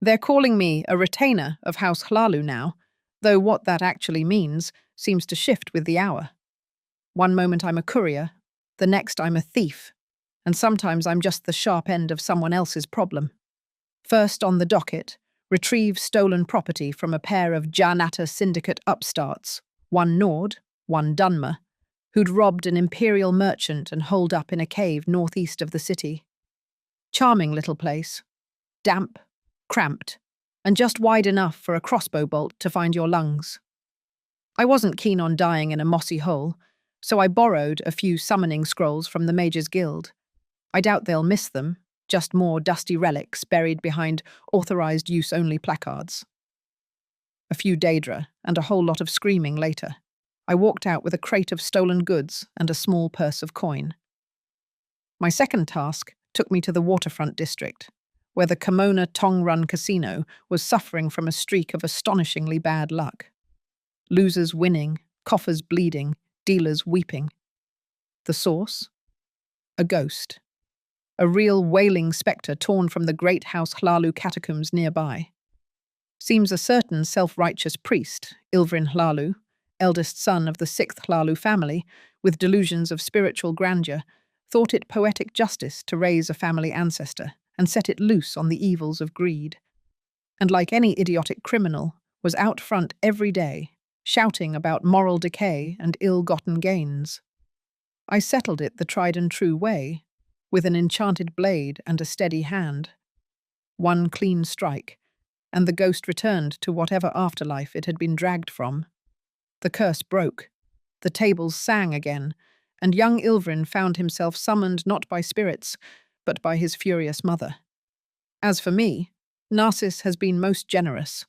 They're calling me a retainer of House Hlaalu now, though what that actually means seems to shift with the hour. One moment I'm a courier, the next I'm a thief, and sometimes I'm just the sharp end of someone else's problem. First on the docket, retrieve stolen property from a pair of Ja-Natta Syndicate upstarts, one Nord, one Dunmer, who'd robbed an imperial merchant and holed up in a cave northeast of the city. Charming little place. Damp, cramped, and just wide enough for a crossbow bolt to find your lungs. I wasn't keen on dying in a mossy hole, so I borrowed a few summoning scrolls from the Mages Guild. I doubt they'll miss them, just more dusty relics buried behind authorized use-only placards. A few Daedra and a whole lot of screaming later. I walked out with a crate of stolen goods and a small purse of coin. My second task took me to the waterfront district, where the Kimona Tong Run Casino was suffering from a streak of astonishingly bad luck. Losers winning, coffers bleeding, dealers weeping. The source? A ghost. A real wailing spectre torn from the great House Hlaalu catacombs nearby. Seems a certain self-righteous priest, Ilvrin Hlaalu, eldest son of the 6th Hlaalu family, with delusions of spiritual grandeur, thought it poetic justice to raise a family ancestor and set it loose on the evils of greed. And like any idiotic criminal, was out front every day, shouting about moral decay and ill-gotten gains. I settled it the tried-and-true way, with an enchanted blade and a steady hand. One clean strike, and the ghost returned to whatever afterlife it had been dragged from. The curse broke, the tables sang again, and young Ilvrin found himself summoned not by spirits, but by his furious mother. As for me, Narcissus has been most generous.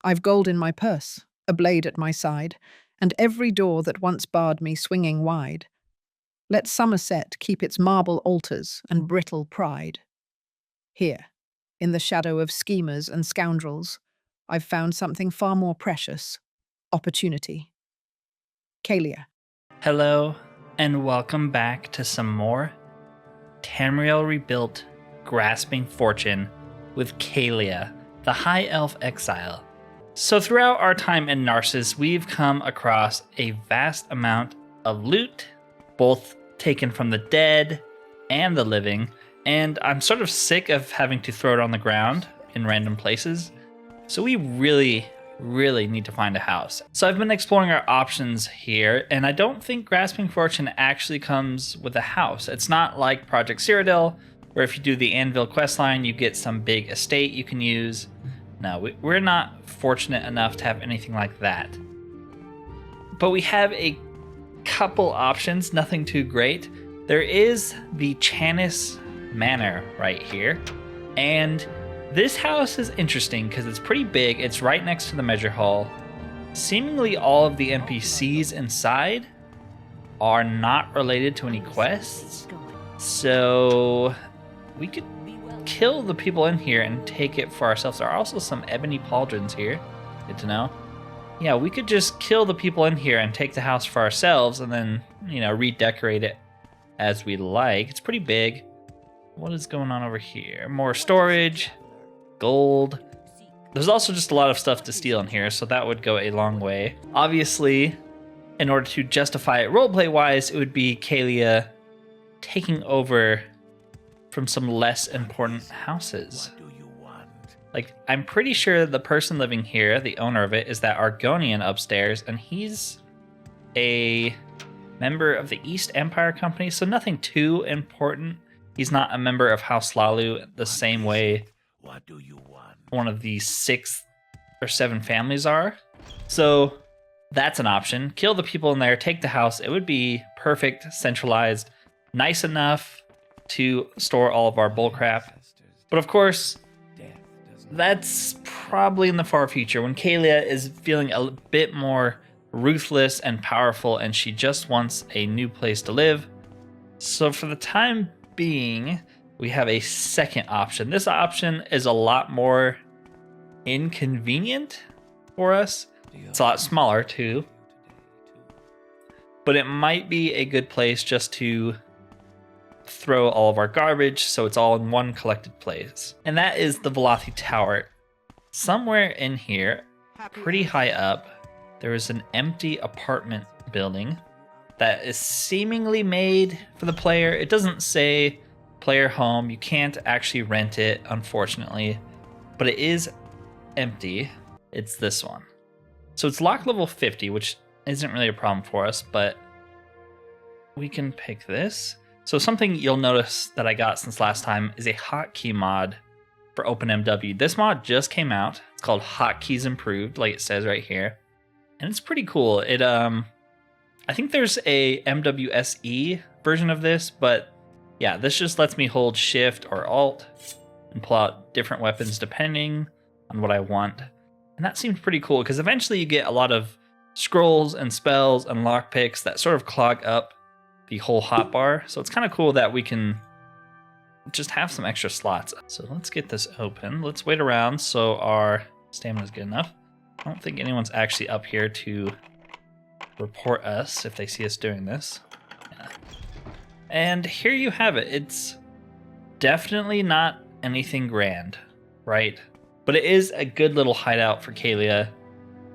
I've gold in my purse, a blade at my side, and every door that once barred me swinging wide. Let Somerset keep its marble altars and brittle pride. Here, in the shadow of schemers and scoundrels, I've found something far more precious: opportunity. Caelia. Hello, and welcome back to some more Tamriel Rebuilt Grasping Fortune with Caelia, the High Elf Exile. So throughout our time in Narcissus, we've come across a vast amount of loot, both taken from the dead and the living, and I'm sort of sick of having to throw it on the ground in random places, so we really need to find a house. So I've been exploring our options here, and I don't think Grasping Fortune actually comes with a house. It's not like Project Cyrodiil, where if you do the Anvil questline, you get some big estate you can use. No, we're not fortunate enough to have anything like that. But we have a couple options, nothing too great. There is the Chanis Manor right here, and this house is interesting because it's pretty big. It's right next to the Measure Hall. Seemingly all of the NPCs inside are not related to any quests, so we could kill the people in here and take it for ourselves. There are also some ebony pauldrons here. Good to know. Yeah, we could just kill the people in here and take the house for ourselves and then, redecorate it as we like. It's pretty big. What is going on over here? More storage, gold. There's also just a lot of stuff to steal in here, so that would go a long way. Obviously, in order to justify it roleplay-wise, it would be Caelia taking over from some less important houses. Like, I'm pretty sure the person living here, the owner of it, is that Argonian upstairs, and he's a member of the East Empire Company, so nothing too important. He's not a member of House Hlaalu the same way one of the 6 or 7 families are. So that's an option. Kill the people in there, take the house. It would be perfect, centralized, nice enough to store all of our bullcrap. But of course, that's probably in the far future when Caelia is feeling a bit more ruthless and powerful and she just wants a new place to live. So for the time being, we have a second option. This option is a lot more inconvenient for us. It's a lot smaller too, but it might be a good place just to throw all of our garbage so it's all in one collected place. And that is the Velothi Tower. somewhere in here, pretty high up, there is an empty apartment building that is seemingly made for the player. It doesn't say player home. You can't actually rent it, unfortunately, but it is empty. It's this one. So it's lock level 50, which isn't really a problem for us, but we can pick this. So something you'll notice that I got since last time is a hotkey mod for OpenMW. This mod just came out. It's called Hotkeys Improved, like it says right here. And it's pretty cool. It I think there's a MWSE version of this, but yeah, this just lets me hold Shift or Alt and pull out different weapons depending on what I want. And that seems pretty cool because eventually you get a lot of scrolls and spells and lockpicks that sort of clog up the whole hotbar. So it's kind of cool that we can just have some extra slots. So let's get this open. Let's wait around so our stamina is good enough. I don't think anyone's actually up here to report us if they see us doing this. Yeah. And here you have it. It's definitely not anything grand, right? But it is a good little hideout for Caelia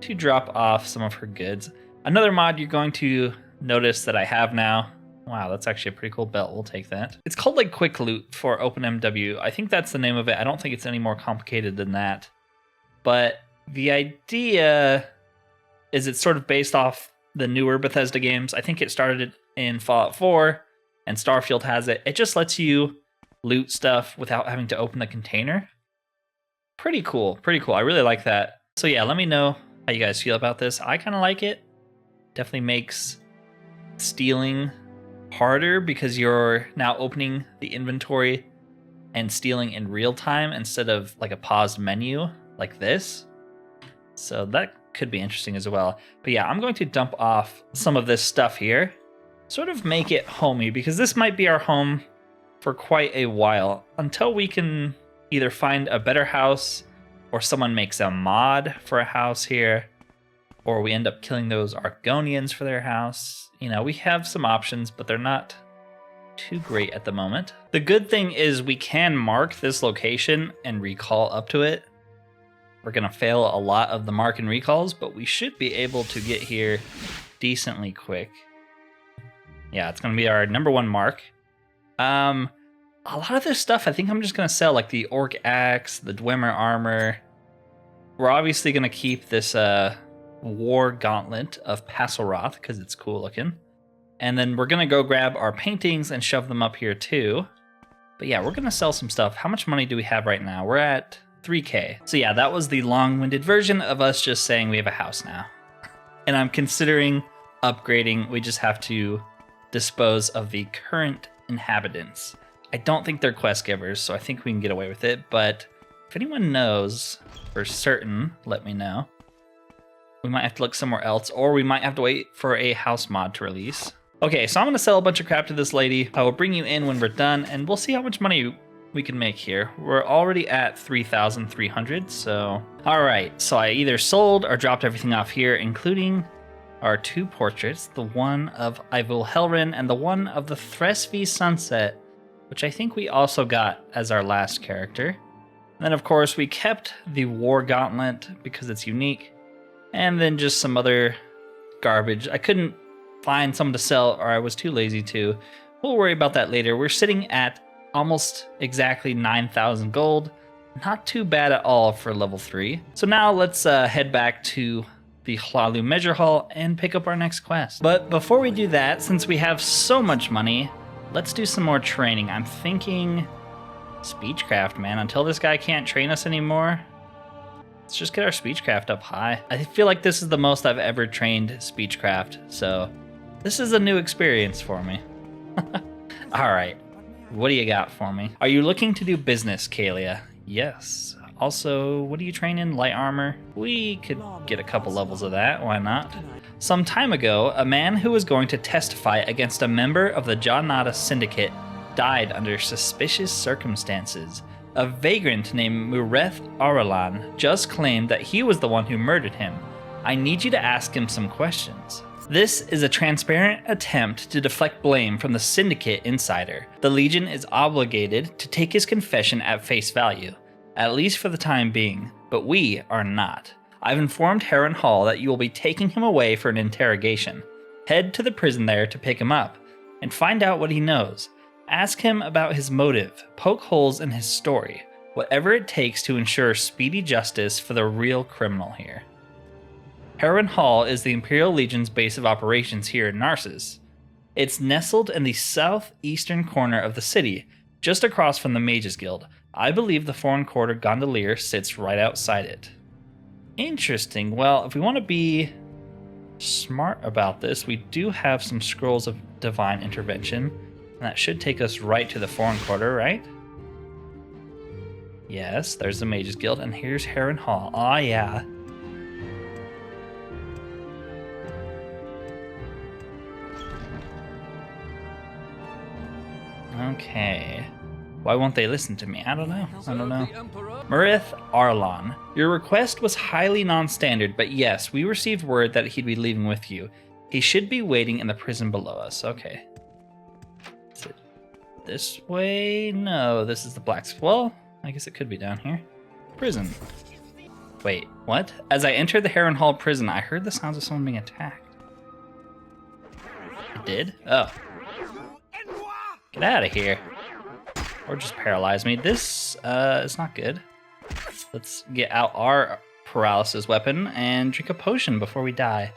to drop off some of her goods. Another mod you're going to notice that I have now. Wow, that's actually a pretty cool belt. We'll take that. It's called like Quick Loot for OpenMW. I think that's the name of it. I don't think it's any more complicated than that. But the idea is it's sort of based off the newer Bethesda games. I think it started in Fallout 4 and Starfield has it. It just lets you loot stuff without having to open the container. Pretty cool. Pretty cool. I really like that. So yeah, let me know how you guys feel about this. I kind of like it. Definitely makes stealing harder because you're now opening the inventory and stealing in real time instead of like a paused menu like this. So that could be interesting as well. But yeah, I'm going to dump off some of this stuff here, sort of make it homey, because this might be our home for quite a while until we can either find a better house or someone makes a mod for a house here, or we end up killing those Argonians for their house. You know, we have some options, but they're not too great at the moment. The good thing is we can mark this location and recall up to it. We're going to fail a lot of the mark and recalls, but we should be able to get here decently quick. Yeah, it's going to be our number one mark. A lot of this stuff I think I'm just going to sell, like the Orc Axe, the Dwemer Armor. We're obviously going to keep this War Gauntlet of Passelroth because it's cool looking. And then we're going to go grab our paintings and shove them up here too. But yeah, we're going to sell some stuff. How much money do we have right now? We're at 3K. So yeah, that was the long-winded version of us just saying we have a house now. And I'm considering upgrading. We just have to dispose of the current inhabitants. I don't think they're quest givers, so I think we can get away with it. But if anyone knows for certain, let me know. We might have to look somewhere else, or we might have to wait for a house mod to release. Okay, so I'm going to sell a bunch of crap to this lady. I will bring you in when we're done, and we'll see how much money we can make here. We're already at 3,300, so... Alright, so I either sold or dropped everything off here, including our two portraits, the one of Ivul Helrin and the one of the Thresvi Sunset, which I think we also got as our last character. And then, of course, we kept the War Gauntlet because it's unique. And then just some other garbage. I couldn't find someone to sell, or I was too lazy to. We'll worry about that later. We're sitting at almost exactly 9,000 gold. Not too bad at all for level 3. So now let's head back to the Hlaalu Measure Hall and pick up our next quest. But before we do that, since we have so much money, let's do some more training. I'm thinking Speechcraft, man. Until this guy can't train us anymore, let's just get our Speechcraft up high. I feel like this is the most I've ever trained Speechcraft, so this is a new experience for me. All right, what do you got for me? Are you looking to do business, Caelia? Yes. Also, what do you train in? Light armor? We could get a couple levels of that, why not? Some time ago, a man who was going to testify against a member of the Ja-Natta Syndicate died under suspicious circumstances. A vagrant named Mureth Aralan just claimed that he was the one who murdered him. I need you to ask him some questions. This is a transparent attempt to deflect blame from the Syndicate insider. The Legion is obligated to take his confession at face value, at least for the time being. but we are not. I've informed Harren Hall that you will be taking him away for an interrogation. Head to the prison there to pick him up, and find out what he knows. Ask him about his motive, poke holes in his story, whatever it takes to ensure speedy justice for the real criminal here. Harren Hall is the Imperial Legion's base of operations here in Narcissus. It's nestled in the southeastern corner of the city, just across from the Mages Guild. I believe the Foreign Quarter Gondolier sits right outside it. Interesting. Well, if we want to be smart about this, we do have some scrolls of divine intervention, and that should take us right to the Foreign Quarter, right? Yes, there's the Mages Guild, and here's Harren Hall. Ah, yeah. Okay. Why won't they listen to me? I don't know. Marith Arlon. Your request was highly non-standard, but yes, we received word that he'd be leaving with you. He should be waiting in the prison below us. Okay. Is it this way? No, this is the blacksmith. Well, I guess it could be down here. Prison. Wait, what? As I entered the Harren Hall prison, I heard the sounds of someone being attacked. It did? Oh. Get out of here. Or just paralyze me. This is not good. Let's get out our paralysis weapon and drink a potion before we die.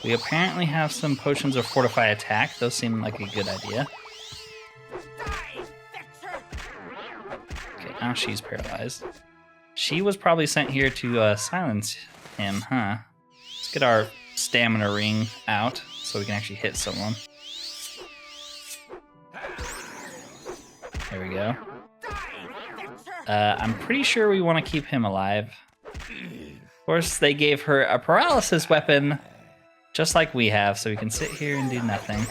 We apparently have some potions of fortify attack. Those seem like a good idea. Okay, now she's paralyzed. She was probably sent here to silence him, huh? Let's get our stamina ring out so we can actually hit someone. There we go. I'm pretty sure we want to keep him alive. Of course, they gave her a paralysis weapon, just like we have, so we can sit here and do nothing.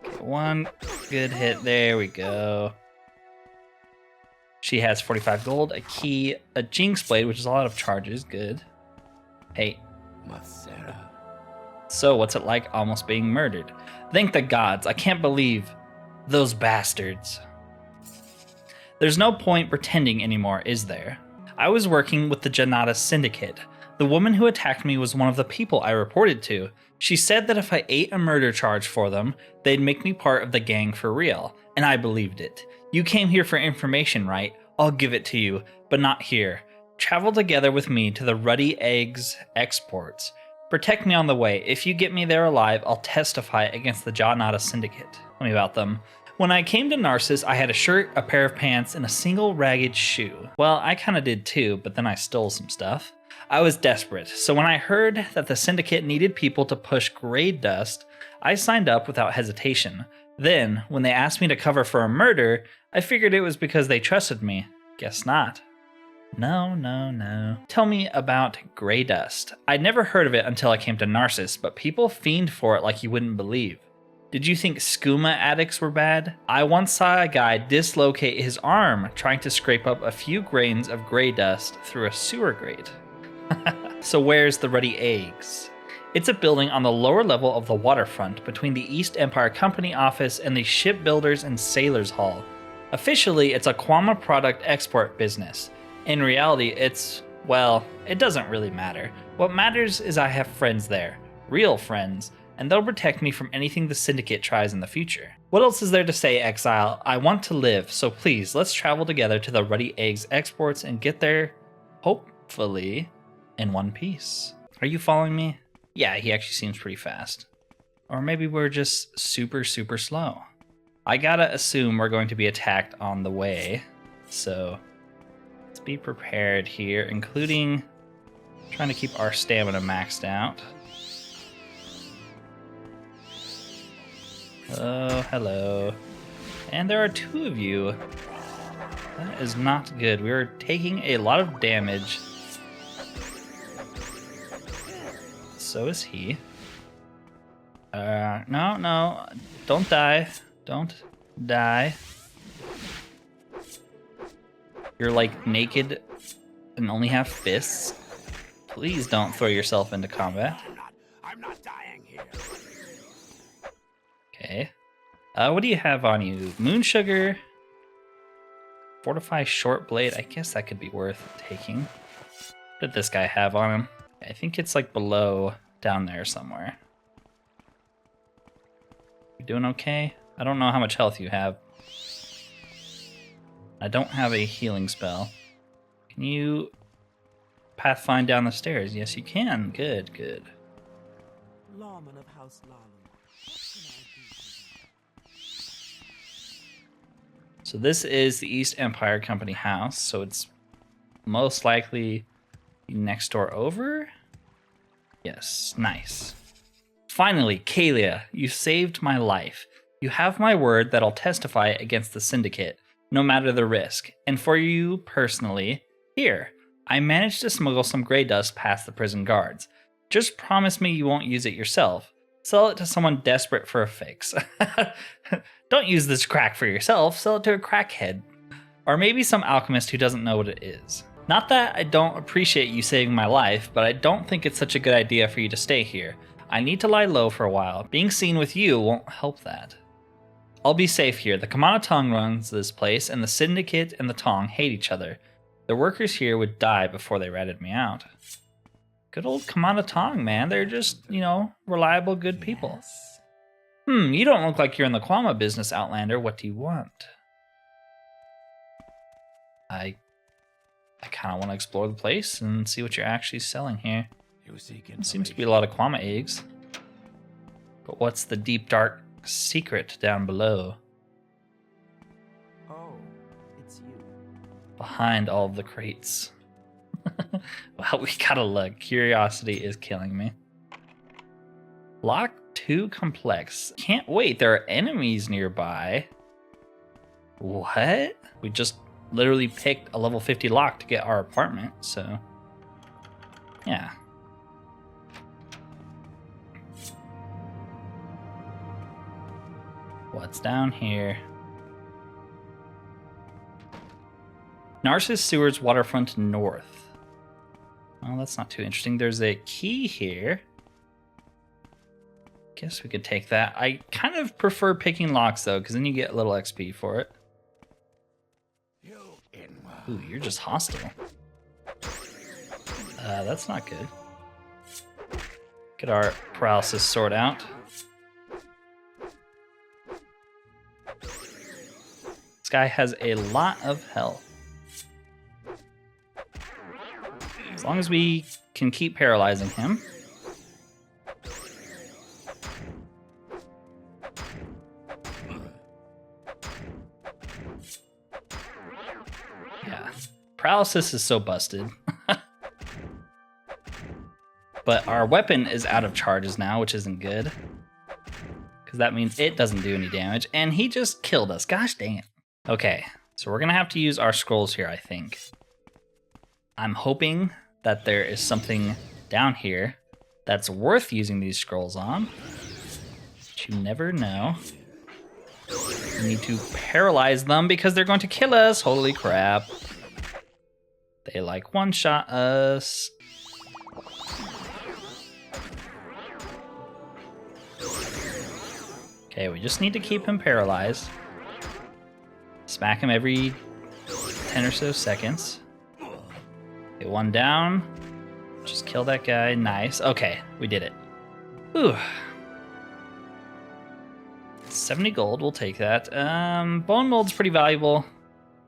Okay, one good hit. There we go. She has 45 gold, a key, a Jinx Blade, which is a lot of charges. Good. Hey. So, what's it like almost being murdered? Thank the gods. I can't believe those bastards. There's no point pretending anymore, is there? I was working with the Ja-Natta Syndicate. The woman who attacked me was one of the people I reported to. She said that if I ate a murder charge for them, they'd make me part of the gang for real, and I believed it. You came here for information, right? I'll give it to you, but not here. Travel together with me to the Ruddy Eggs exports. Protect me on the way. If you get me there alive, I'll testify against the Ja-Natta Syndicate. Tell me about them. When I came to Narcissus, I had a shirt, a pair of pants, and a single ragged shoe. Well, I kinda did too, but then I stole some stuff. I was desperate, so when I heard that the Syndicate needed people to push gray dust, I signed up without hesitation. Then, when they asked me to cover for a murder, I figured it was because they trusted me. Guess not. No. Tell me about gray dust. I'd never heard of it until I came to Narcissus, but people fiend for it like you wouldn't believe. Did you think skooma addicts were bad? I once saw a guy dislocate his arm trying to scrape up a few grains of gray dust through a sewer grate. So where's the Ruddy Eggs? It's a building on the lower level of the waterfront between the East Empire Company office and the Shipbuilders and Sailors Hall. Officially, it's a Kwama product export business. In reality, well, it doesn't really matter. What matters is I have friends there. Real friends. And they'll protect me from anything the Syndicate tries in the future. What else is there to say, Exile? I want to live, so please, let's travel together to the Ruddy Eggs exports and get there, hopefully, in one piece. Are you following me? Yeah, he actually seems pretty fast. Or maybe we're just super slow. I gotta assume we're going to be attacked on the way, so let's be prepared here, including trying to keep our stamina maxed out. Oh, hello. And there are two of you. That is not good. We are taking a lot of damage. So is he. No. Don't die. Don't die. You're like naked and only have fists. Please don't throw yourself into combat. I'm not dying here. Okay. What do you have on you? Moon sugar. Fortify short blade. I guess that could be worth taking. What did this guy have on him? I think it's like below down there somewhere. You doing okay? I don't know how much health you have. I don't have a healing spell. Can you pathfind down the stairs? Yes, you can. Good, good. Lawman of House Hlaalu. What can I do for you? So this is the East Empire Company house, so it's most likely next door over. Yes, nice. Finally, Caelia, you saved my life. You have my word that I'll testify against the Syndicate, no matter the risk. And for you personally, here, I managed to smuggle some gray dust past the prison guards. Just promise me you won't use it yourself. Sell it to someone desperate for a fix. Don't use this crack for yourself, sell it to a crackhead. Or maybe some alchemist who doesn't know what it is. Not that I don't appreciate you saving my life, but I don't think it's such a good idea for you to stay here. I need to lie low for a while. Being seen with you won't help that. I'll be safe here. The Kamana Tong runs this place, and the Syndicate and the Tong hate each other. The workers here would die before they ratted me out. Good old Kamana Tong, man. They're just, you know, reliable, good people. You don't look like you're in the Kwama business, Outlander. What do you want? I kind of want to explore the place and see what you're actually selling here. There seems to be a lot of Kwama eggs. But what's the deep, dark secret down below? Oh, it's you. Behind all of the crates. Well, we gotta look. Curiosity is killing me. Lock too complex. Can't wait, there are enemies nearby. What? We just literally picked a level 50 lock to get our apartment, so yeah. What's down here? Narcissus Sewers Waterfront North. Well, that's not too interesting. There's a key here. Guess we could take that. I kind of prefer picking locks, though, because then you get a little XP for it. Ooh, you're just hostile. That's not good. Get our paralysis sword out. This guy has a lot of health. As long as we can keep paralyzing him. Yeah, paralysis is so busted. But our weapon is out of charges now, which isn't good. Because that means it doesn't do any damage. And he just killed us. Gosh dang it. Okay, so we're going to have to use our scrolls here, I think. I'm hoping that there is something down here that's worth using these scrolls on. But you never know. We need to paralyze them because they're going to kill us. Holy crap. They like one-shot us. Okay, we just need to keep him paralyzed. Smack him every 10 or so seconds. Get one down. Just kill that guy. Nice. Okay, we did it. Ooh. 70 gold, we'll take that. Bone mold's pretty valuable.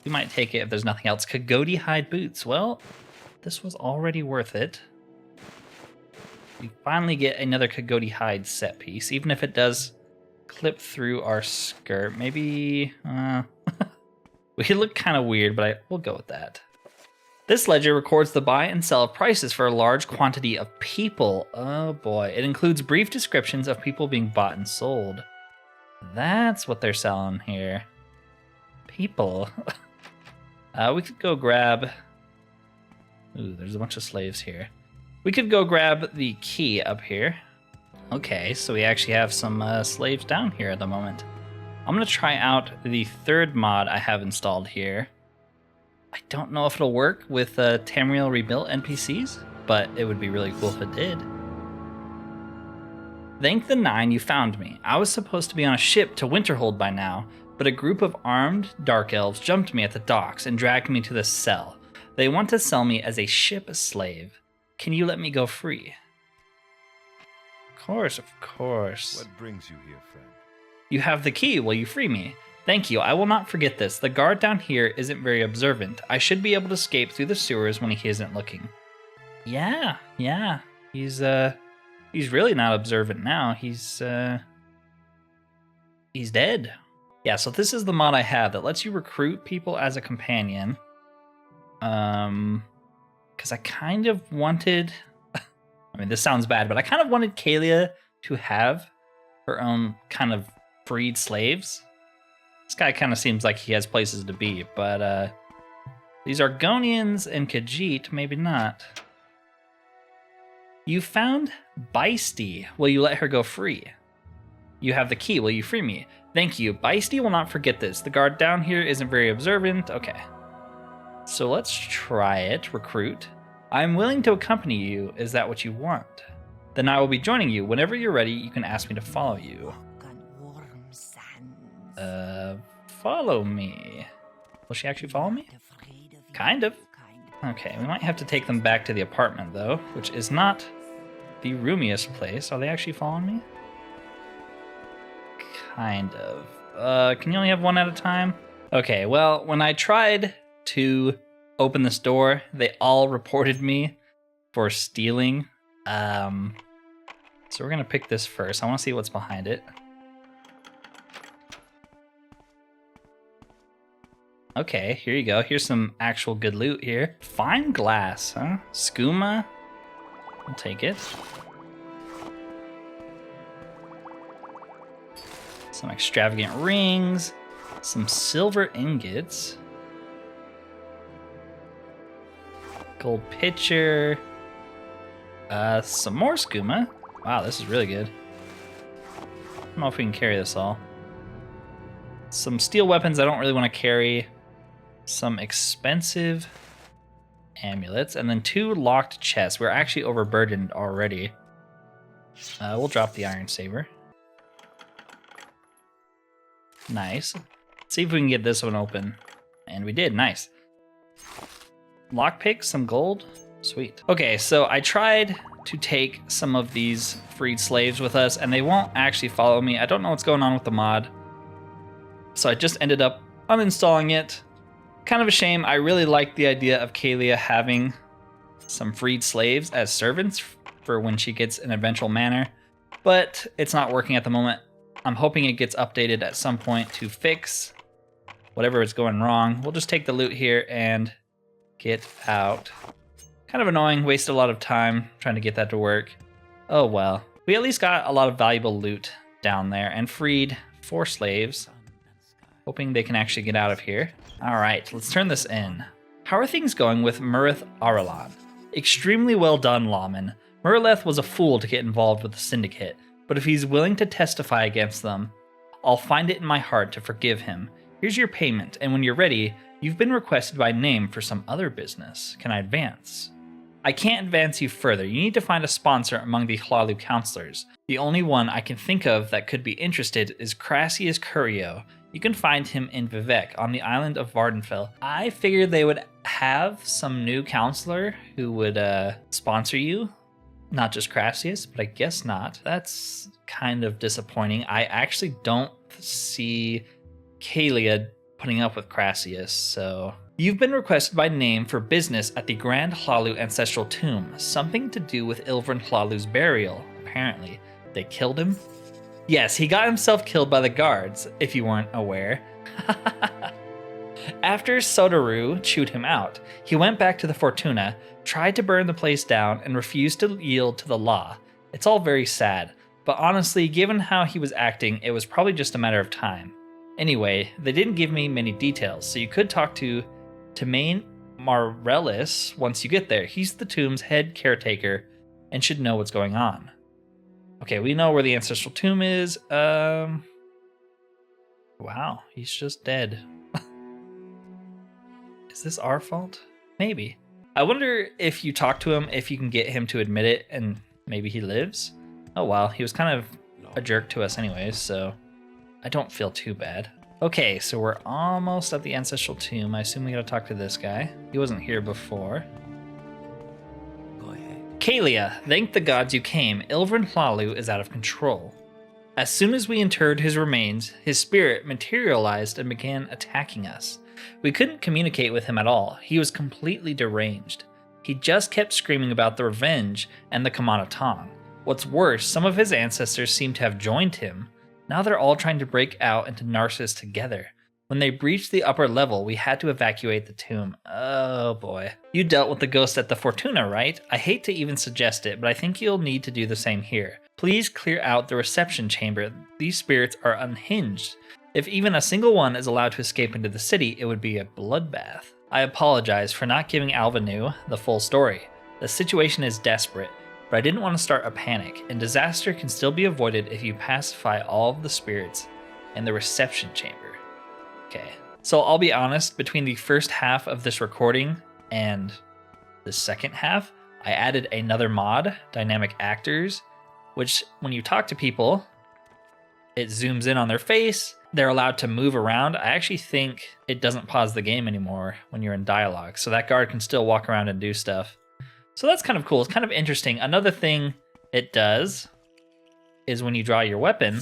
We might take it if there's nothing else. Kagodi hide boots. Well, this was already worth it. We finally get another Kagodi hide set piece, even if it does clip through our skirt. Maybe, we look kind of weird, but we'll go with that. This ledger records the buy and sell of prices for a large quantity of people. Oh boy, it includes brief descriptions of people being bought and sold. That's what they're selling here. People. We could go grab... Ooh, there's a bunch of slaves here. We could go grab the key up here. Okay, so we actually have some slaves down here at the moment. I'm going to try out the third mod I have installed here. I don't know if it'll work with Tamriel rebuilt NPCs, but it would be really cool if it did. Thank the 9 you found me. I was supposed to be on a ship to Winterhold by now, but a group of armed dark elves jumped me at the docks and dragged me to this cell. They want to sell me as a ship slave. Can you let me go free? Of course. What brings you here, friend? You have the key. Will you free me? Thank you. I will not forget this. The guard down here isn't very observant. I should be able to escape through the sewers when he isn't looking. Yeah. He's really not observant now. He's dead. Yeah, so this is the mod I have that lets you recruit people as a companion. Because I kind of wanted... I mean, this sounds bad, but I kind of wanted Caelia to have her own kind of freed slaves. This guy kind of seems like he has places to be, but these Argonians and Khajiit, maybe not. You found Beisty. Will you let her go free? You have the key. Will you free me? Thank you. Beisty will not forget this. The guard down here isn't very observant. Okay. So let's try it. Recruit. I'm willing to accompany you. Is that what you want? Then I will be joining you. Whenever you're ready, you can ask me to follow you. Follow me. Will she actually follow me? Kind of. Okay, we might have to take them back to the apartment, though, which is not the roomiest place. Are they actually following me? Kind of. Can you only have one at a time? Okay, well, when I tried to open this door, they all reported me for stealing. So we're gonna pick this first. I want to see what's behind it. Okay, here you go. Here's some actual good loot here. Fine glass, huh? Skooma. I'll take it. Some extravagant rings. Some silver ingots. Gold pitcher. Some more skooma. Wow, this is really good. I don't know if we can carry this all. Some steel weapons I don't really want to carry. Some expensive amulets, and then 2 locked chests. We're actually overburdened already. We'll drop the iron saber. Nice. Let's see if we can get this one open. And we did, nice. Lockpick, some gold. Sweet. Okay, so I tried to take some of these freed slaves with us, and they won't actually follow me. I don't know what's going on with the mod. So I just ended up uninstalling it. Kind of a shame. I really liked the idea of Caelia having some freed slaves as servants for when she gets an eventual manor, but it's not working at the moment. I'm hoping it gets updated at some point to fix whatever is going wrong. We'll just take the loot here and get out. Kind of annoying, wasted a lot of time trying to get that to work. Oh well. We at least got a lot of valuable loot down there and freed 4 slaves. Hoping they can actually get out of here. All right, let's turn this in. How are things going with Murith Aralan? Extremely well done, Lawman. Murileth was a fool to get involved with the Syndicate, but if he's willing to testify against them, I'll find it in my heart to forgive him. Here's your payment, and when you're ready, you've been requested by name for some other business. Can I advance? I can't advance you further. You need to find a sponsor among the Hlaalu counselors. The only one I can think of that could be interested is Crassius Curio. You can find him in Vivek on the island of Vardenfell. I figured they would have some new counselor who would sponsor you. Not just Crassius, but I guess not. That's kind of disappointing. I actually don't see Caelia putting up with Crassius, so... You've been requested by name for business at the Grand Hlaalu Ancestral Tomb. Something to do with Ilvrin Hlaalu's burial, apparently. They killed him? Yes, he got himself killed by the guards, if you weren't aware. After Sodaru chewed him out, he went back to the Fortuna, tried to burn the place down, and refused to yield to the law. It's all very sad, but honestly, given how he was acting, it was probably just a matter of time. Anyway, they didn't give me many details, so you could talk to Tamain Marellis once you get there. He's the tomb's head caretaker and should know what's going on. Okay, we know where the ancestral tomb is. Wow, he's just dead. Is this our fault? Maybe. I wonder if you talk to him, if you can get him to admit it, and maybe he lives? Oh well, he was kind of a jerk to us anyways, so I don't feel too bad. Okay, so we're almost at the Ancestral Tomb. I assume we gotta talk to this guy. He wasn't here before. Go ahead. Caelia, thank the gods you came. Ilvrin Hlaalu is out of control. As soon as we interred his remains, his spirit materialized and began attacking us. We couldn't communicate with him at all. He was completely deranged. He just kept screaming about the revenge and the Kamana Tong. What's worse, some of his ancestors seem to have joined him. Now they're all trying to break out into Narcissus together. When they breached the upper level, we had to evacuate the tomb. Oh boy. You dealt with the ghost at the Fortuna, right? I hate to even suggest it, but I think you'll need to do the same here. Please clear out the reception chamber. These spirits are unhinged. If even a single one is allowed to escape into the city, it would be a bloodbath. I apologize for not giving Alvanu the full story. The situation is desperate, but I didn't want to start a panic, and disaster can still be avoided if you pacify all of the spirits in the reception chamber. Okay, so I'll be honest, between the first half of this recording and the second half, I added another mod, Dynamic Actors, which when you talk to people, it zooms in on their face, they're allowed to move around. I actually think it doesn't pause the game anymore when you're in dialogue, so that guard can still walk around and do stuff. So that's kind of cool. It's kind of interesting. Another thing it does is when you draw your weapon,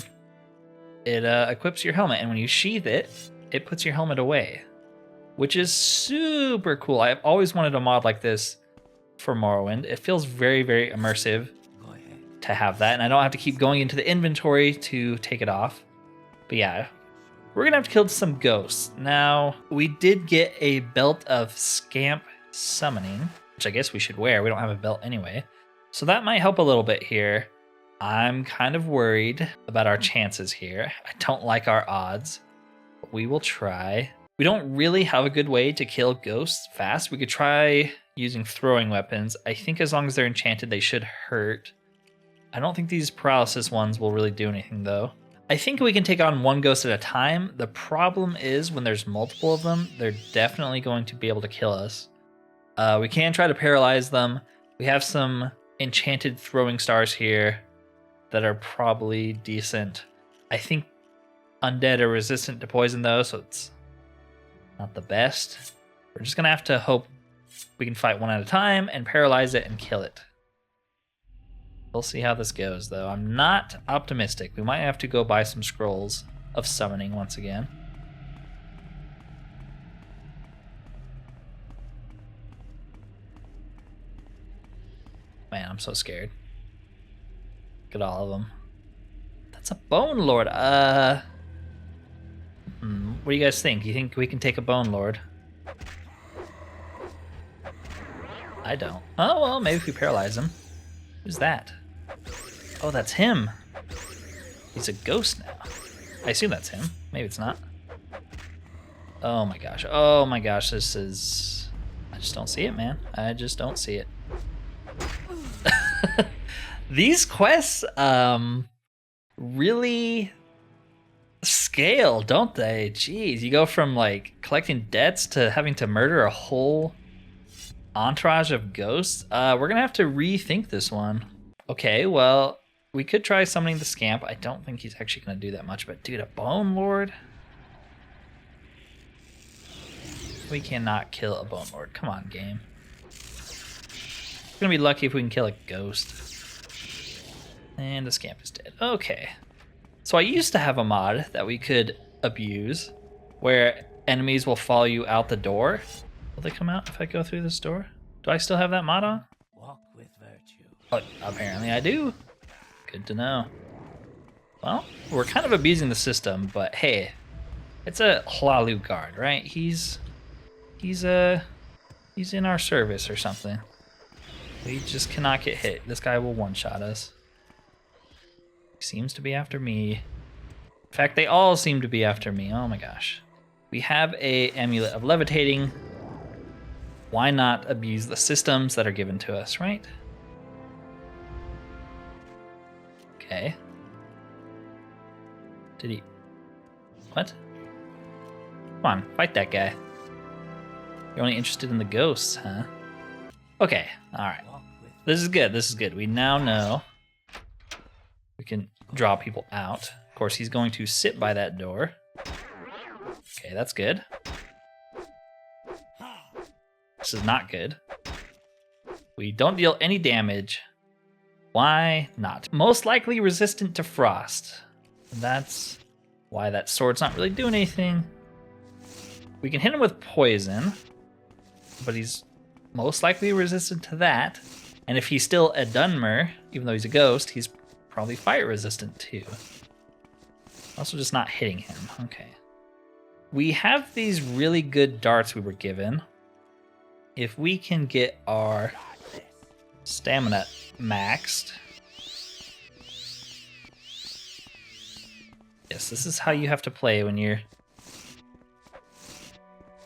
it equips your helmet, and when you sheath it, it puts your helmet away, which is super cool. I've always wanted a mod like this for Morrowind. It feels very, very immersive to have that, and I don't have to keep going into the inventory to take it off. But yeah, we're gonna have to kill some ghosts. Now, we did get a belt of Scamp Summoning, which I guess we should wear. We don't have a belt anyway. So that might help a little bit here. I'm kind of worried about our chances here. I don't like our odds, but we will try. We don't really have a good way to kill ghosts fast. We could try using throwing weapons. I think as long as they're enchanted, they should hurt. I don't think these paralysis ones will really do anything though. I think we can take on one ghost at a time. The problem is when there's multiple of them, they're definitely going to be able to kill us. We can try to paralyze them. We have some enchanted throwing stars here that are probably decent. I think undead are resistant to poison though, so it's not the best. We're just gonna have to hope we can fight one at a time and paralyze it and kill it. We'll see how this goes though. I'm not optimistic. We might have to go buy some scrolls of summoning once again. Man, I'm so scared. Look at all of them. That's a Bone Lord. What do you guys think? You think we can take a Bone Lord? I don't. Oh, well, maybe if we paralyze him. Who's that? Oh, that's him. He's a ghost now. I assume that's him. Maybe it's not. Oh my gosh. Oh my gosh, this is... I just don't see it, man. I just don't see it. These quests really scale, don't they? Jeez, you go from like collecting debts to having to murder a whole entourage of ghosts. We're gonna have to rethink this one. Okay, well, we could try summoning the Scamp. I don't think he's actually gonna do that much, but dude, a Bone Lord? We cannot kill a Bone Lord. Come on, game. We're gonna be lucky if we can kill a ghost. And the Scamp is dead. Okay. So I used to have a mod that we could abuse where enemies will follow you out the door. Will they come out if I go through this door? Do I still have that mod on? Walk with virtue. Oh, apparently I do. Good to know. Well, we're kind of abusing the system, but hey, it's a Hlaalu guard, right? He's in our service or something. We just cannot get hit. This guy will one-shot us. He seems to be after me. In fact, they all seem to be after me. Oh my gosh. We have a amulet of levitating. Why not abuse the systems that are given to us, right? Okay. Did he... What? Come on, fight that guy. You're only interested in the ghosts, huh? Okay, alright. This is good, this is good. We now know we can draw people out. Of course, he's going to sit by that door. Okay, that's good. This is not good. We don't deal any damage. Why not? Most likely resistant to frost. That's why that sword's not really doing anything. We can hit him with poison, but he's most likely resistant to that. And if he's still a Dunmer, even though he's a ghost, he's probably fire resistant too. Also just not hitting him. Okay. We have these really good darts we were given. If we can get our stamina maxed. Yes, this is how you have to play when you're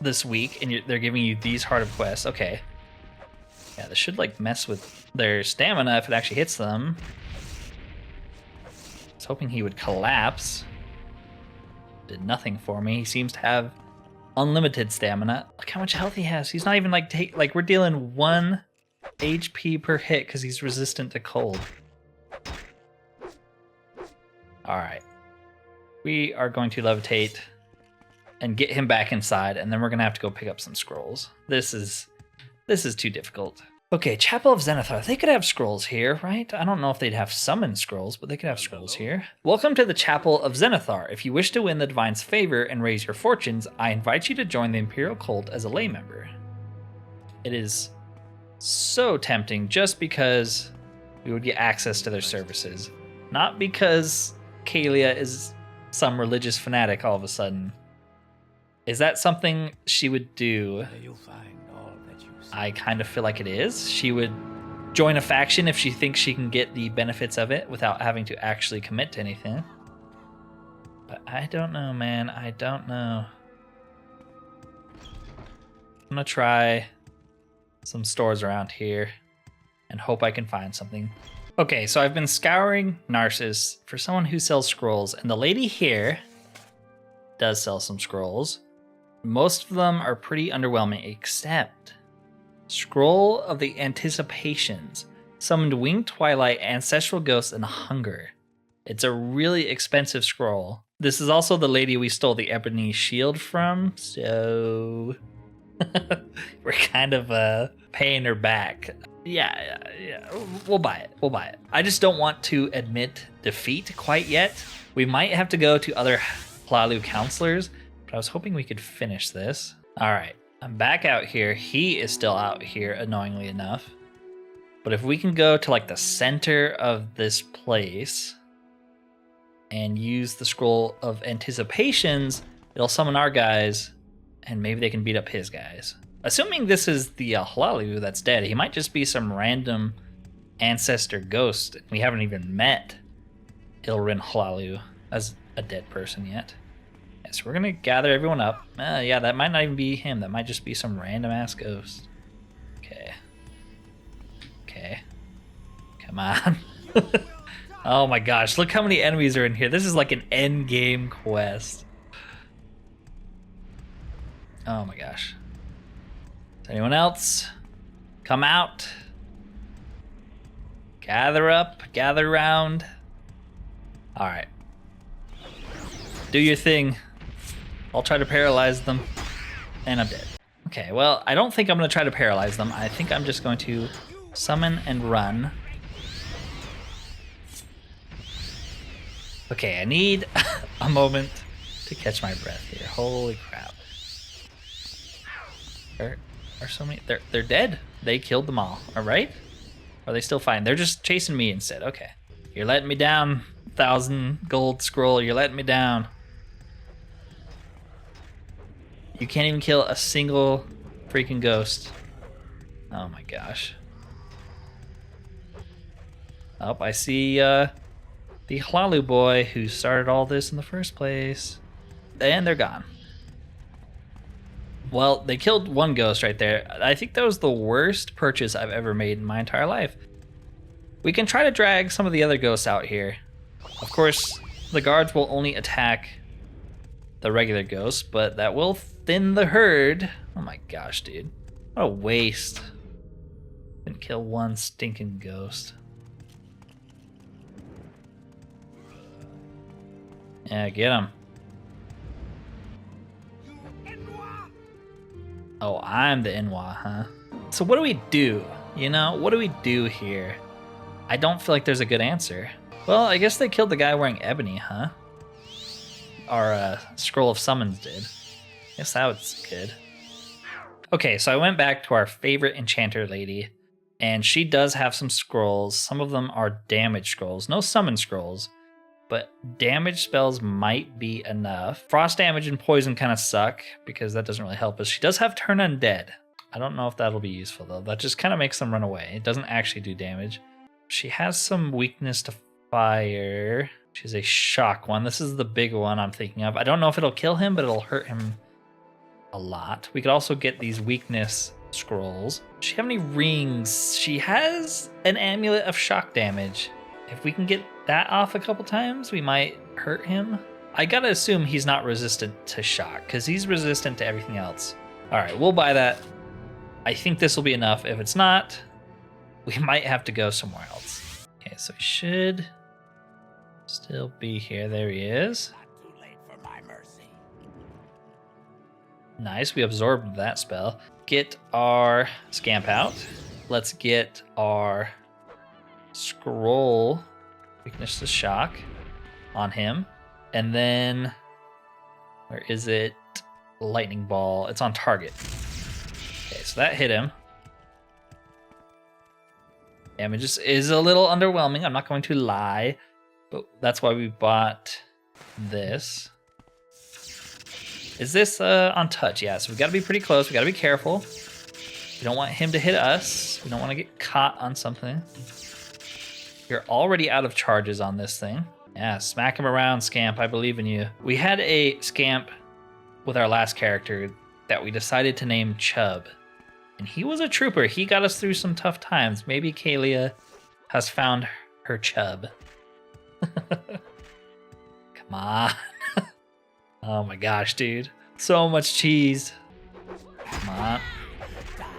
this week and they're giving you these hard of quests. Okay. Yeah, this should like mess with their stamina if it actually hits them. I was hoping he would collapse. Did nothing for me. He seems to have unlimited stamina. Look how much health he has. He's not even like we're dealing 1 HP per hit because he's resistant to cold. All right. We are going to levitate and get him back inside, and then we're gonna have to go pick up some scrolls. This is too difficult. Okay, Chapel of Zenithar. They could have scrolls here, right? I don't know if they'd have summon scrolls, but they could have scrolls here. Welcome to the Chapel of Zenithar. If you wish to win the Divine's favor and raise your fortunes, I invite you to join the Imperial Cult as a lay member. It is so tempting just because we would get access to their services. Not because Caelia is some religious fanatic all of a sudden. Is that something she would do? I kind of feel like it is. She would join a faction if she thinks she can get the benefits of it without having to actually commit to anything. But I don't know, man. I don't know. I'm gonna try some stores around here and hope I can find something. Okay, so I've been scouring Narcissus for someone who sells scrolls, and the lady here does sell some scrolls. Most of them are pretty underwhelming, except Scroll of the Anticipations. Summoned Winged Twilight, Ancestral Ghosts, and Hunger. It's a really expensive scroll. This is also the lady we stole the Ebony Shield from, so we're kind of paying her back. Yeah, we'll buy it. We'll buy it. I just don't want to admit defeat quite yet. We might have to go to other Hlaalu counselors, but I was hoping we could finish this. All right. I'm back out here. He is still out here, annoyingly enough. But if we can go to like the center of this place and use the Scroll of Anticipations, it'll summon our guys and maybe they can beat up his guys. Assuming this is the Hlaalu that's dead, he might just be some random ancestor ghost we haven't even met Ilrin Hlaalu as a dead person yet. So we're gonna gather everyone up. Yeah, that might not even be him. That might just be some random ass ghost. Okay. Okay. Come on. Oh my gosh, look how many enemies are in here. This is like an end game quest. Oh my gosh. Is anyone else? Come out. Gather up, gather round. All right. Do your thing. I'll try to paralyze them, and I'm dead. Okay, well, I don't think I'm going to try to paralyze them. I think I'm just going to summon and run. Okay, I need a moment to catch my breath here. Holy crap. There are so many. They're dead. They killed them all. All right? Are they still fine? They're just chasing me instead. Okay. You're letting me down, 1,000 gold scroll. You're letting me down. You can't even kill a single freaking ghost. Oh my gosh. Oh, I see the Hlaalu boy who started all this in the first place. And they're gone. Well, they killed one ghost right there. I think that was the worst purchase I've ever made in my entire life. We can try to drag some of the other ghosts out here. Of course, the guards will only attack the regular ghosts, but that will thin the herd. Oh my gosh, dude. What a waste. Didn't kill one stinking ghost. Yeah, get him. Oh, I'm the Inwa, huh? So what do we do? You know, what do we do here? I don't feel like there's a good answer. Well, I guess they killed the guy wearing ebony, huh? Our Scroll of Summons did. Guess that was good. Okay, so I went back to our favorite enchanter lady, and she does have some scrolls. Some of them are damage scrolls, no summon scrolls, but damage spells might be enough. Frost damage and poison kind of suck because that doesn't really help us. She does have turn undead. I don't know if that'll be useful though. That just kind of makes them run away. It doesn't actually do damage. She has some weakness to fire. She's a shock one. This is the big one I'm thinking of. I don't know if it'll kill him, but it'll hurt him a lot. We could also get these weakness scrolls. Does she have any rings? She has an amulet of shock damage. If we can get that off a couple times, we might hurt him. I gotta assume he's not resistant to shock because he's resistant to everything else. All right, we'll buy that. I think this will be enough. If it's not, we might have to go somewhere else. Okay, so he should still be here. There he is. Not too late for my mercy. Nice, we absorbed that spell. Get our scamp out. Let's get our scroll weakness to shock on him. And then, where is it? Lightning ball. It's on target. Okay, so that hit him. Damage is a little underwhelming, I'm not going to lie. But that's why we bought this. Is this on touch? Yeah, so we gotta be pretty close. We gotta be careful. We don't want him to hit us. We don't want to get caught on something. You're already out of charges on this thing. Yeah, smack him around, Scamp. I believe in you. We had a Scamp with our last character that we decided to name Chub. And he was a trooper. He got us through some tough times. Maybe Caelia has found her Chub. Come on. Oh my gosh, dude. So much cheese. Come on.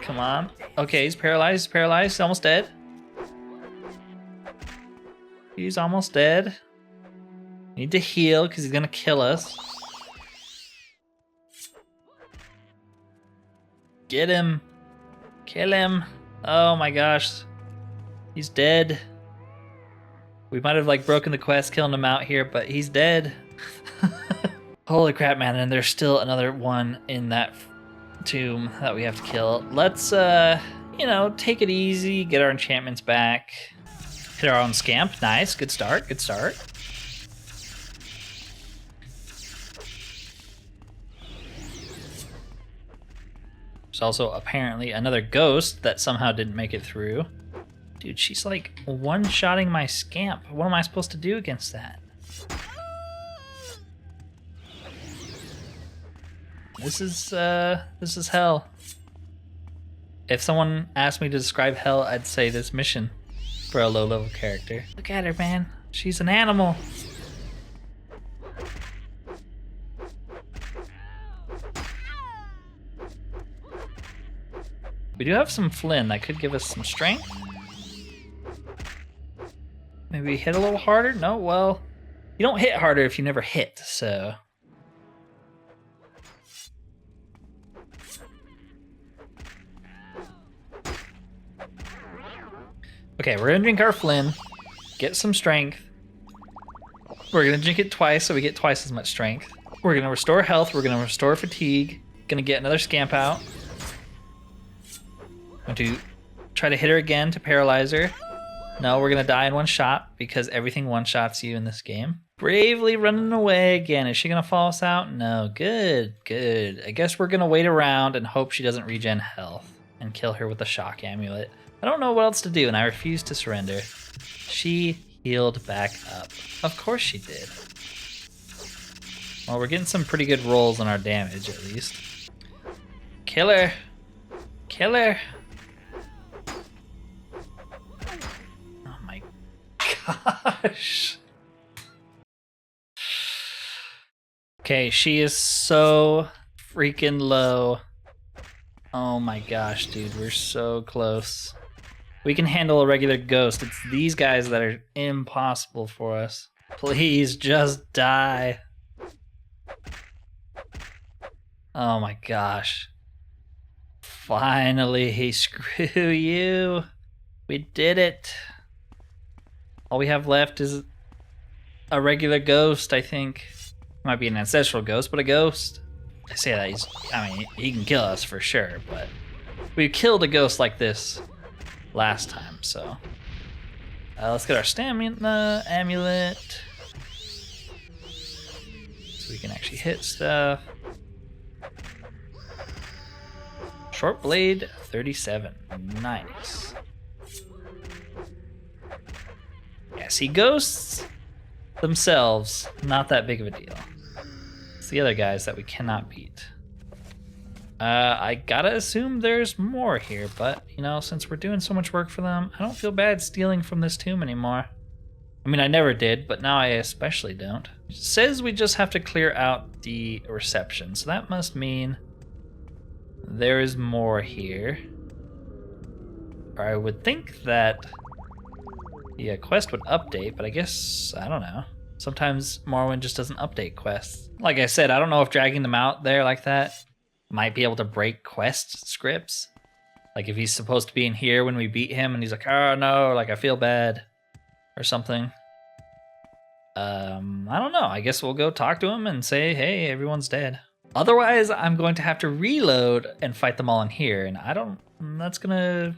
Come on. Okay, he's paralyzed. He's paralyzed. He's almost dead. He's almost dead. Need to heal because he's going to kill us. Get him. Kill him. Oh my gosh. He's dead. We might have like broken the quest killing him out here, but he's dead. Holy crap, man. And there's still another one in that tomb that we have to kill. Let's, you know, take it easy, get our enchantments back. Hit our own Scamp. Nice. Good start. Good start. There's also apparently another ghost that somehow didn't make it through. Dude, she's like one-shotting my Scamp. What am I supposed to do against that? This is hell. If someone asked me to describe hell, I'd say this mission for a low-level character. Look at her, man. She's an animal. We do have some Flynn that could give us some strength. Maybe hit a little harder? No, well, you don't hit harder if you never hit, so. Okay, we're gonna drink our Flynn, get some strength. We're gonna drink it twice so we get twice as much strength. We're gonna restore health, we're gonna restore fatigue, gonna get another Scamp out. Going to try to hit her again to paralyze her. No, we're gonna die in one shot because everything one-shots you in this game. Bravely running away again. Is she gonna fall us out? No, good, good. I guess we're gonna wait around and hope she doesn't regen health and kill her with the shock amulet. I don't know what else to do, and I refuse to surrender. She healed back up. Of course she did. Well, we're getting some pretty good rolls on our damage, at least. Kill her! Kill her! Oh my gosh. Okay, she is so freaking low. Oh my gosh, dude, we're so close. We can handle a regular ghost. It's these guys that are impossible for us. Please just die. Oh my gosh. Finally, screw you. We did it. All we have left is a regular ghost, I think. Might be an ancestral ghost, but a ghost. I say that he can kill us for sure, but we killed a ghost like this last time, so. Let's get our stamina amulet. So we can actually hit stuff. Short blade, 37. Nice. Yeah, see, ghosts themselves, not that big of a deal. It's the other guys that we cannot beat. I gotta assume there's more here, but, you know, since we're doing so much work for them, I don't feel bad stealing from this tomb anymore. I mean, I never did, but now I especially don't. It says we just have to clear out the reception, so that must mean there is more here. Or I would think that the quest would update, but I guess, I don't know. Sometimes Morrowind just doesn't update quests. Like I said, I don't know if dragging them out there like that might be able to break quest scripts. Like if he's supposed to be in here when we beat him and he's like, oh no, like I feel bad or something. I don't know. I guess we'll go talk to him and say, hey, everyone's dead. Otherwise, I'm going to have to reload and fight them all in here, and that's gonna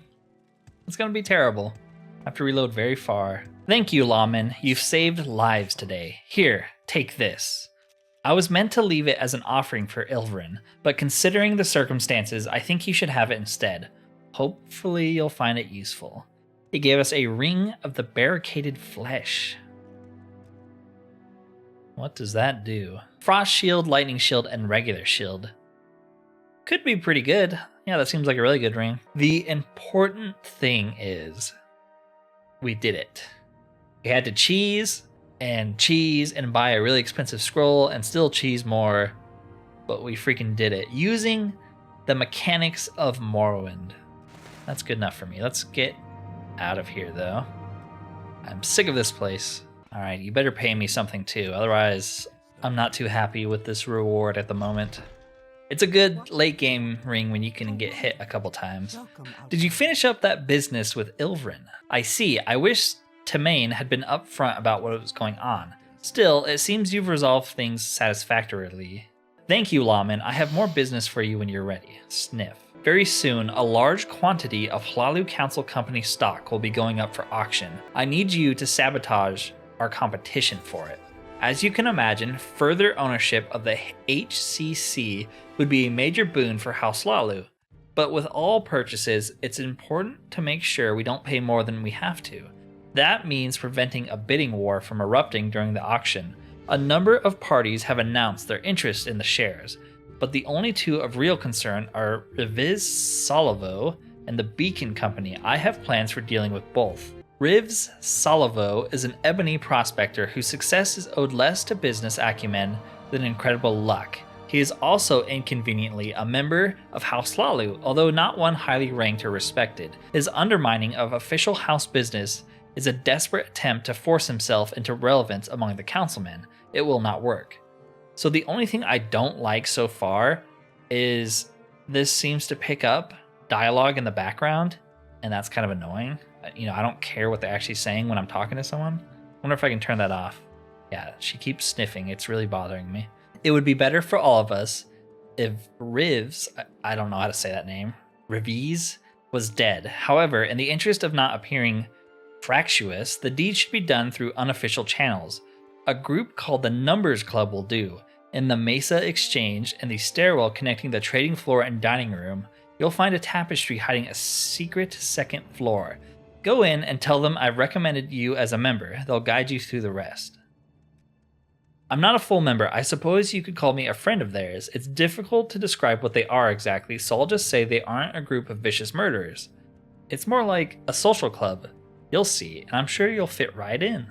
be terrible. I have to reload very far. Thank you, lawman. You've saved lives today. Here, take this. I was meant to leave it as an offering for Ilverin, but considering the circumstances, I think you should have it instead. Hopefully you'll find it useful. He gave us a ring of the barricaded flesh. What does that do? Frost shield, lightning shield, and regular shield. Could be pretty good. Yeah, that seems like a really good ring. The important thing is, we did it. We had to cheese and buy a really expensive scroll and still cheese more, but we freaking did it. Using the mechanics of Morrowind. That's good enough for me. Let's get out of here, though. I'm sick of this place. All right, you better pay me something too. Otherwise, I'm not too happy with this reward at the moment. It's a good late game ring when you can get hit a couple times. Did you finish up that business with Ilverin? I see. I wish Tamriel had been upfront about what was going on. Still, it seems you've resolved things satisfactorily. Thank you, lawman. I have more business for you when you're ready. Sniff. Very soon, a large quantity of Hlaalu Council Company stock will be going up for auction. I need you to sabotage our competition for it. As you can imagine, further ownership of the HCC would be a major boon for House Hlaalu. But with all purchases, it's important to make sure we don't pay more than we have to. That means preventing a bidding war from erupting during the auction. A number of parties have announced their interest in the shares, but the only two of real concern are Rivz Salovo and the Beacon Company. I have plans for dealing with both. Rivz Salovo is an ebony prospector whose success is owed less to business acumen than incredible luck. He is also inconveniently a member of House Hlaalu, although not one highly ranked or respected. His undermining of official house business is a desperate attempt to force himself into relevance among the councilmen. It will not work. So the only thing I don't like so far is this seems to pick up dialogue in the background, and that's kind of annoying. You know, I don't care what they're actually saying when I'm talking to someone. I wonder if I can turn that off. Yeah, she keeps sniffing. It's really bothering me. It would be better for all of us if Rivz, I don't know how to say that name, Rivz, was dead. However, in the interest of not appearing fractious, the deed should be done through unofficial channels. A group called the Numbers Club will do. In the Mesa Exchange and the stairwell connecting the trading floor and dining room, you'll find a tapestry hiding a secret second floor. Go in and tell them I've recommended you as a member. They'll guide you through the rest. I'm not a full member. I suppose you could call me a friend of theirs. It's difficult to describe what they are exactly, so I'll just say they aren't a group of vicious murderers. It's more like a social club. You'll see, and I'm sure you'll fit right in.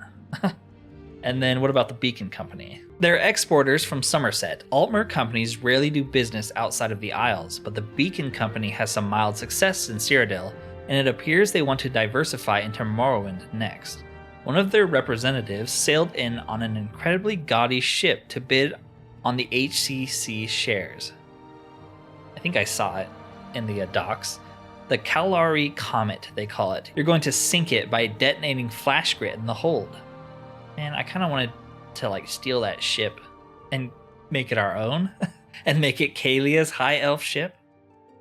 And then what about the Beacon Company? They're exporters from Somerset. Altmer companies rarely do business outside of the Isles, but the Beacon Company has some mild success in Cyrodiil, and it appears they want to diversify into Morrowind next. One of their representatives sailed in on an incredibly gaudy ship to bid on the HCC shares. I think I saw it. in the docks. The Hlaalu Comet, they call it. You're going to sink it by detonating flash grit in the hold. Man, I kind of wanted to like steal that ship and make it our own and make it Caelia's high elf ship.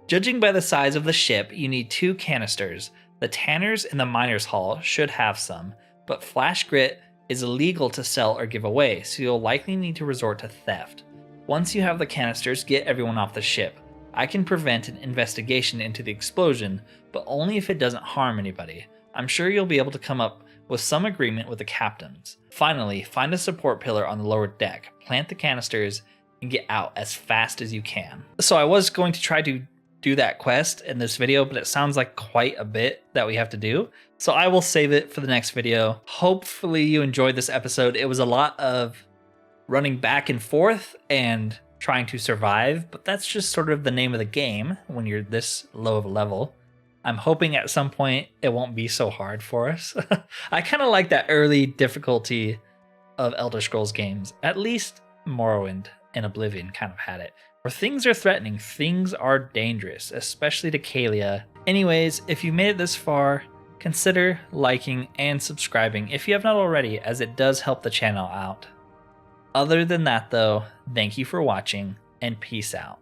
Judging by the size of the ship, you need 2 canisters. The tanners in the miners' hall should have some, but flash grit is illegal to sell or give away, so you'll likely need to resort to theft. Once you have the canisters, get everyone off the ship. I can prevent an investigation into the explosion, but only if it doesn't harm anybody. I'm sure you'll be able to come up with some agreement with the captains. Finally, find a support pillar on the lower deck, plant the canisters, and get out as fast as you can. So I was going to try to do that quest in this video, but it sounds like quite a bit that we have to do. So I will save it for the next video. Hopefully you enjoyed this episode. It was a lot of running back and forth and trying to survive, but that's just sort of the name of the game when you're this low of a level. I'm hoping at some point it won't be so hard for us. I kind of like that early difficulty of Elder Scrolls games. At least Morrowind and Oblivion kind of had it, where things are threatening, things are dangerous, especially to Caelia. Anyways, if you made it this far, consider liking and subscribing if you have not already, as it does help the channel out. Other than that though, thank you for watching and peace out.